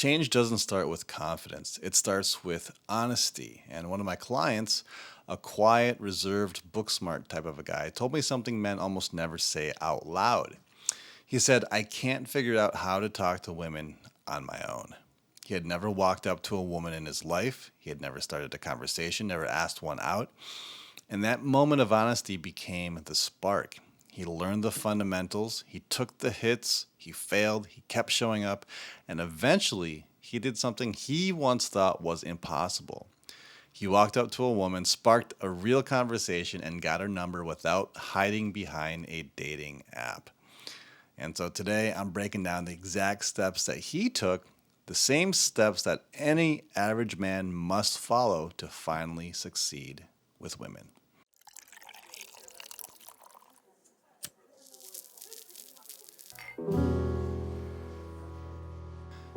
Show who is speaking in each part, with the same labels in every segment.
Speaker 1: Change doesn't start with confidence, it starts with honesty. And one of my clients, a quiet, reserved, book smart type of a guy, told me something men almost never say out loud. He said, I can't figure out how to talk to women on my own. He had never walked up to a woman in his life. He had never started a conversation, never asked one out. And that moment of honesty became the spark. He learned the fundamentals, he took the hits, he failed, he kept showing up, and eventually he did something he once thought was impossible. He walked up to a woman, sparked a real conversation, and got her number without hiding behind a dating app. And so today I'm breaking down the exact steps that he took, the same steps that any average man must follow to finally succeed with women.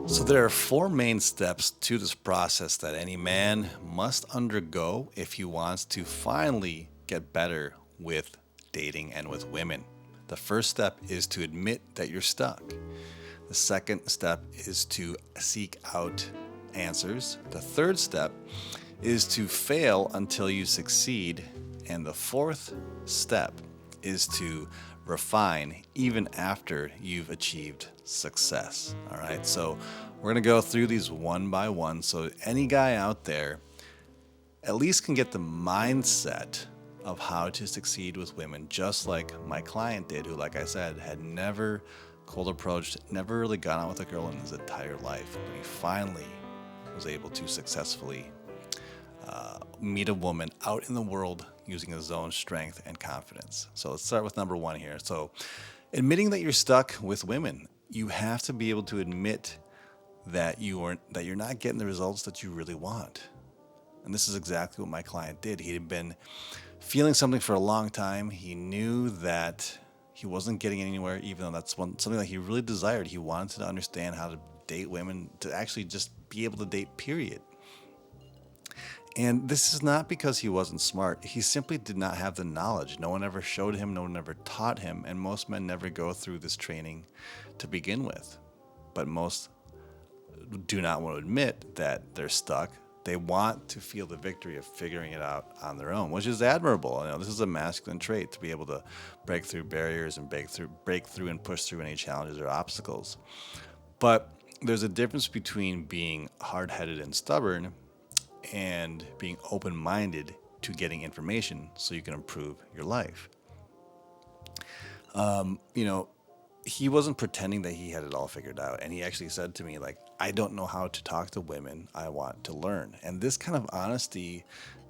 Speaker 1: So there are four main steps to this process that any man must undergo if he wants to finally get better with dating and with women. The first step is to admit that you're stuck. The second step is to seek out answers. The third step is to fail until you succeed. And the fourth step is to refine even after you've achieved success. All right, so we're going to go through these one by one so any guy out there at least can get the mindset of how to succeed with women, just like my client did, who, like I said, had never cold approached, never really gone out with a girl in his entire life. But he finally was able to successfully meet a woman out in the world using his own strength and confidence. So let's start with number one here. So admitting that you're stuck with women, you have to be able to admit that you're not getting the results that you really want. And this is exactly what my client did. He had been feeling something for a long time. He knew that he wasn't getting anywhere, even though that's something that he really desired. He wanted to understand how to date women, to actually just be able to date, period. And this is not because he wasn't smart. He simply did not have the knowledge. No one ever showed him, no one ever taught him, and most men never go through this training to begin with. But most do not want to admit that they're stuck. They want to feel the victory of figuring it out on their own, which is admirable. You know, this is a masculine trait, to be able to break through barriers and break through and push through any challenges or obstacles. But there's a difference between being hard-headed and stubborn and being open-minded to getting information so you can improve your life. You know, he wasn't pretending that he had it all figured out. And he actually said to me, like, I don't know how to talk to women. I want to learn. And this kind of honesty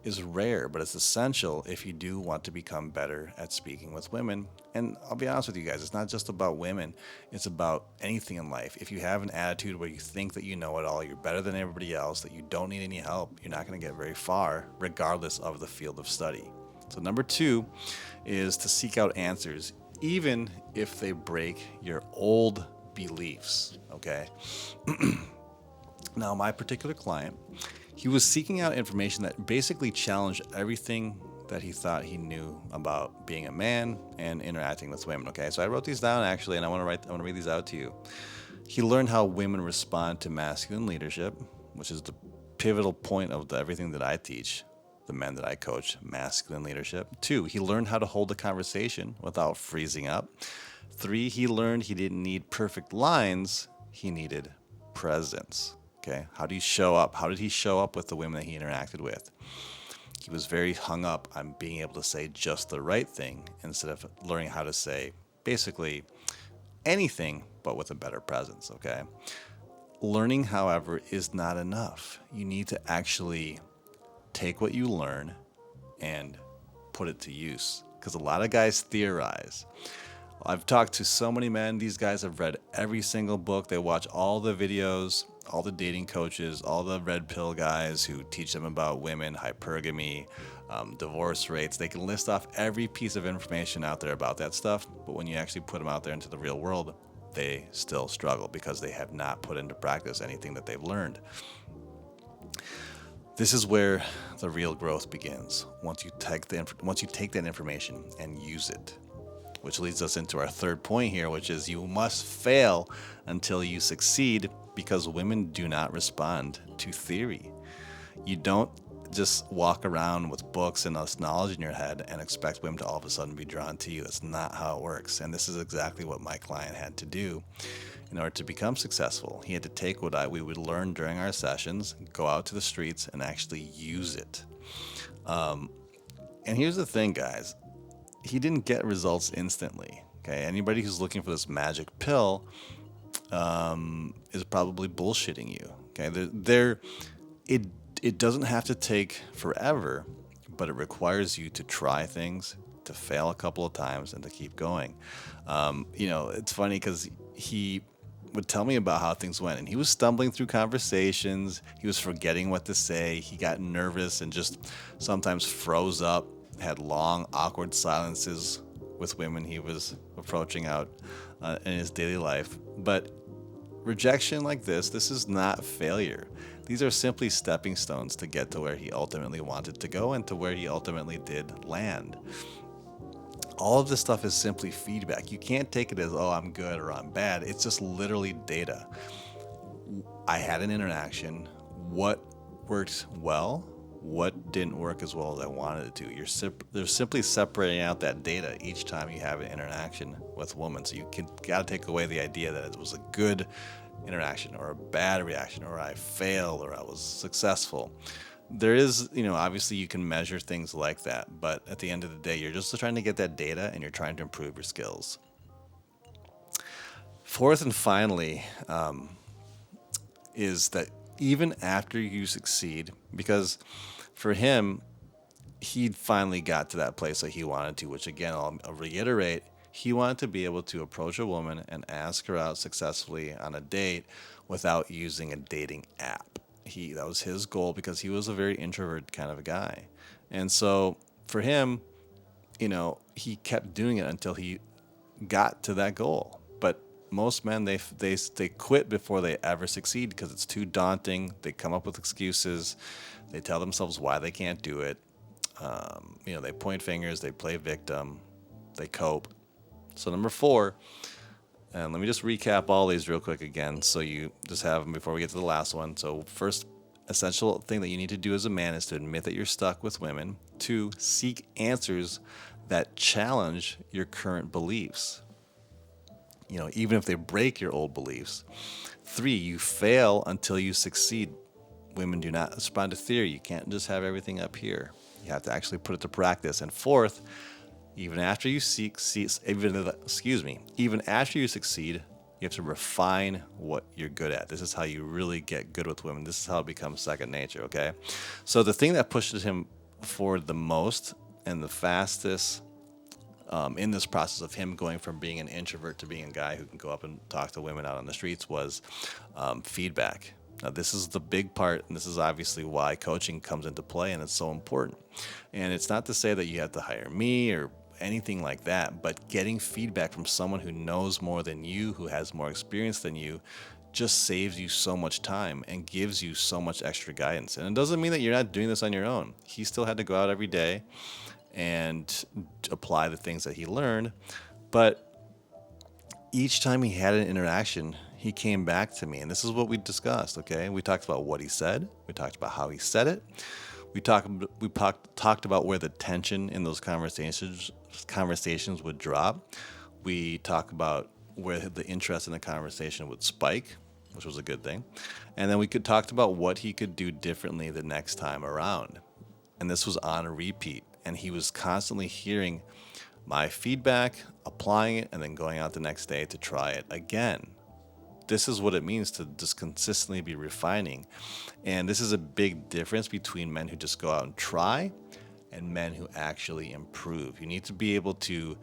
Speaker 1: is rare, but it's essential if you do want to become better at speaking with women. And I'll be honest with you guys, it's not just about women. It's about anything in life. If you have an attitude where you think that you know it all, you're better than everybody else, that you don't need any help, you're not going to get very far, regardless of the field of study. So number two is to seek out answers, even if they break your old beliefs, okay? Now, my particular client, he was seeking out information that basically challenged everything that he thought he knew about being a man and interacting with women, okay? So I wrote these down, actually, and I want to read these out to you. He learned how women respond to masculine leadership, which is the pivotal point of everything that I teach, the men that I coach, masculine leadership. 2, he learned how to hold a conversation without freezing up. 3, he learned he didn't need perfect lines, he needed presence. Okay, how do you show up? How did he show up with the women that he interacted with? He was very hung up on being able to say just the right thing instead of learning how to say basically anything, but with a better presence, okay? Learning, however, is not enough. You need to actually take what you learn and put it to use, because a lot of guys theorize. I've talked to so many men. These guys have read every single book. They watch all the videos, all the dating coaches, all the red pill guys who teach them about women, hypergamy, divorce rates. They can list off every piece of information out there about that stuff, but when you actually put them out there into the real world, they still struggle because they have not put into practice anything that they've learned. This is where the real growth begins, once you take that information and use it. Which leads us into our third point here, which is you must fail until you succeed, because women do not respond to theory. You don't just walk around with books and this knowledge in your head and expect women to all of a sudden be drawn to you. That's not how it works. And this is exactly what my client had to do in order to become successful. He had to take what we would learn during our sessions, go out to the streets, and actually use it. And here's the thing, guys. He didn't get results instantly. Okay, anybody who's looking for this magic pill is probably bullshitting you. Okay, it it doesn't have to take forever, but it requires you to try things, to fail a couple of times, and to keep going. It's funny because he would tell me about how things went, and he was stumbling through conversations. He was forgetting what to say. He got nervous and just sometimes froze up, had long, awkward silences with women he was approaching out in his daily life. But rejection like this is not failure. These are simply stepping stones to get to where he ultimately wanted to go and to where he ultimately did land. All of this stuff is simply feedback. You can't take it as, oh, I'm good or I'm bad. It's just literally data. I had an interaction. What worked well? What didn't work as well as I wanted it to? They're simply separating out that data each time you have an interaction with a woman. So you got to take away the idea that it was a good interaction or a bad reaction, or I failed or I was successful. There is, obviously you can measure things like that, but at the end of the day, you're just trying to get that data and you're trying to improve your skills. Fourth and finally, is that even after you succeed, because for him, he finally got to that place that he wanted to, which again, I'll reiterate, he wanted to be able to approach a woman and ask her out successfully on a date without using a dating app. That was his goal because he was a very introverted kind of a guy. And so for him, he kept doing it until he got to that goal. But most men, they quit before they ever succeed because it's too daunting. They come up with excuses. They tell themselves why they can't do it. They point fingers, they play victim, they cope. So number 4, and let me just recap all these real quick again so you just have them before we get to the last one. So first essential thing that you need to do as a man is to admit that you're stuck with women. 2, seek answers that challenge your current beliefs, even if they break your old beliefs. 3, you fail until you succeed. Women do not respond to theory. You can't just have everything up here. You have to actually put it to practice. And 4th, even after you even after you succeed, you have to refine what you're good at. This is how you really get good with women. This is how it becomes second nature, okay? So the thing that pushes him forward the most and the fastest in this process of him going from being an introvert to being a guy who can go up and talk to women out on the streets was feedback. Now, this is the big part, and this is obviously why coaching comes into play, and it's so important. And it's not to say that you have to hire me or anything like that, but getting feedback from someone who knows more than you, who has more experience than you, just saves you so much time and gives you so much extra guidance. And it doesn't mean that you're not doing this on your own. He still had to go out every day and apply the things that he learned, but each time he had an interaction, he came back to me, and this is what we discussed, okay? We talked about what he said. We talked about how he said it. We talked about where the tension in those conversations would drop. We talked about where the interest in the conversation would spike, which was a good thing. And then we talked about what he could do differently the next time around. And this was on a repeat. And he was constantly hearing my feedback, applying it, and then going out the next day to try it again. This is what it means to just consistently be refining. And this is a big difference between men who just go out and try and men who actually improve. You need to be able to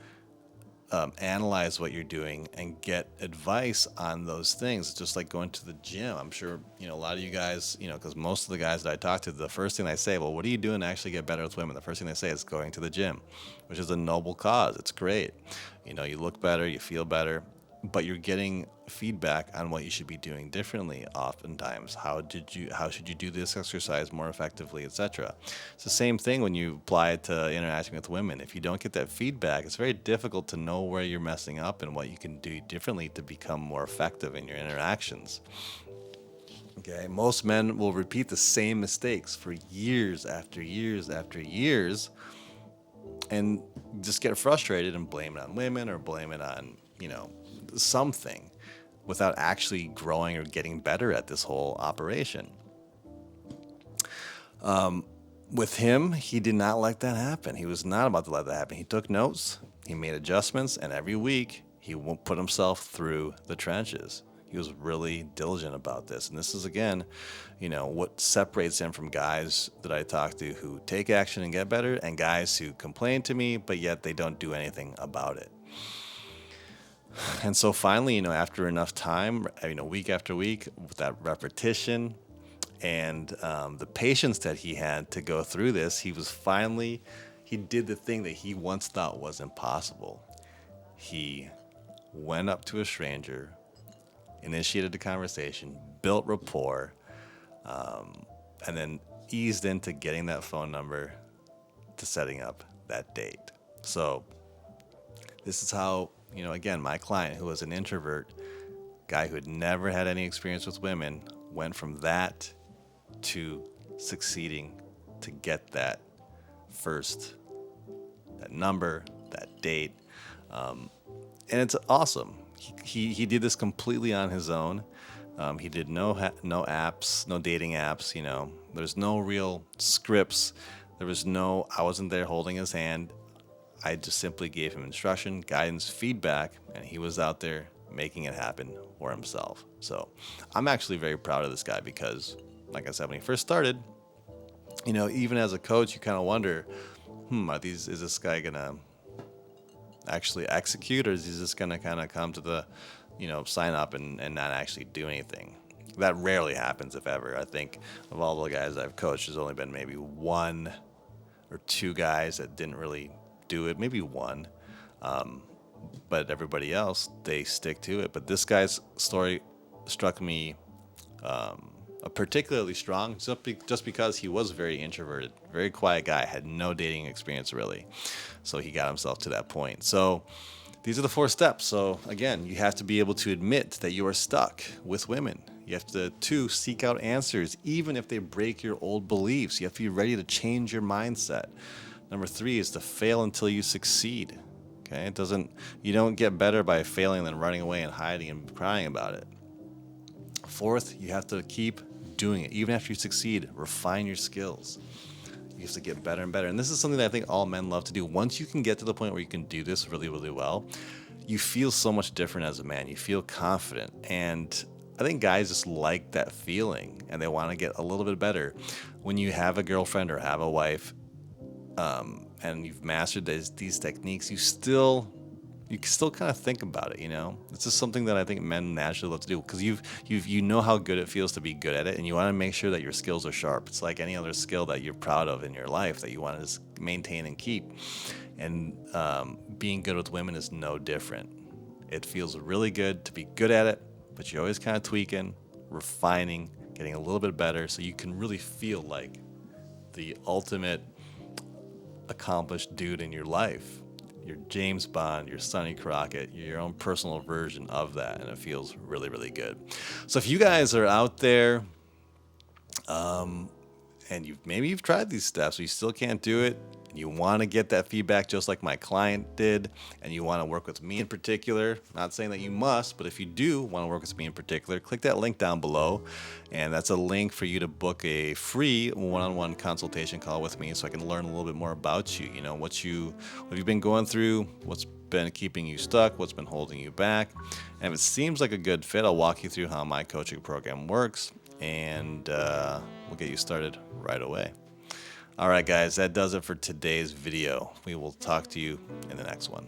Speaker 1: analyze what you're doing and get advice on those things. It's just like going to the gym. I'm sure, a lot of you guys, because most of the guys that I talk to, the first thing they say, well, what are you doing to actually get better with women? The first thing they say is going to the gym, which is a noble cause. It's great. You look better, you feel better, but you're getting feedback on what you should be doing differently oftentimes. How should you do this exercise more effectively, etc. It's the same thing when you apply it to interacting with women. If you don't get that feedback, it's very difficult to know where you're messing up and what you can do differently to become more effective in your interactions. Okay, most men will repeat the same mistakes for years after years after years and just get frustrated and blame it on women or blame it on, something without actually growing or getting better at this whole operation. With him, he did not let that happen. He was not about to let that happen. He took notes, he made adjustments, and every week he put himself through the trenches. He was really diligent about this. And this is, again, what separates him from guys that I talk to who take action and get better, and guys who complain to me, but yet they don't do anything about it. And so finally, after enough time, week after week, with that repetition, and the patience that he had to go through this, he did the thing that he once thought was impossible. He went up to a stranger, initiated a conversation, built rapport, and then eased into getting that phone number to setting up that date. So this is how, again, my client, who was an introvert, guy who had never had any experience with women, went from that to succeeding to get that number, that date. And it's awesome. He did this completely on his own. He did no apps, no dating apps. There's no real scripts. I wasn't there holding his hand. I just simply gave him instruction, guidance, feedback, and he was out there making it happen for himself. So I'm actually very proud of this guy because, like I said, when he first started, even as a coach, you kind of wonder, is this guy going to actually execute, or is he just going to kind of come to the, sign up and not actually do anything? That rarely happens, if ever. I think of all the guys I've coached, there's only been maybe one or two guys that didn't really do it, maybe one. But everybody else, they stick to it. But this guy's story struck me particularly strong just because he was very introverted, very quiet guy, had no dating experience really. So he got himself to that point. So these are the 4 steps. So again, you have to be able to admit that you are stuck with women. You have to, 2, seek out answers, even if they break your old beliefs. You have to be ready to change your mindset. Number 3 is to fail until you succeed. Okay, you don't get better by failing and then running away and hiding and crying about it. 4th, you have to keep doing it. Even after you succeed, refine your skills. You have to get better and better. And this is something that I think all men love to do. Once you can get to the point where you can do this really, really well, you feel so much different as a man. You feel confident. And I think guys just like that feeling and they want to get a little bit better. When you have a girlfriend or have a wife, and you've mastered these techniques, you can still kind of think about it. It's just something that I think men naturally love to do because you know how good it feels to be good at it, and you want to make sure that your skills are sharp. It's like any other skill that you're proud of in your life that you want to just maintain and keep. And being good with women is no different. It feels really good to be good at it, but you're always kind of tweaking, refining, getting a little bit better, so you can really feel like the ultimate accomplished dude in your life. You're James Bond, you're Sonny Crockett, you're your own personal version of that, and it feels really, really good. So if you guys are out there, and you've tried these steps, but you still can't do it, and you want to get that feedback just like my client did, and you want to work with me in particular, not saying that you must, but if you do want to work with me in particular, click that link down below, and that's a link for you to book a free one-on-one consultation call with me so I can learn a little bit more about you. What you've been going through, what's been keeping you stuck, what's been holding you back. And if it seems like a good fit, I'll walk you through how my coaching program works, and we'll get you started right away. All right, guys, that does it for today's video. We will talk to you in the next one.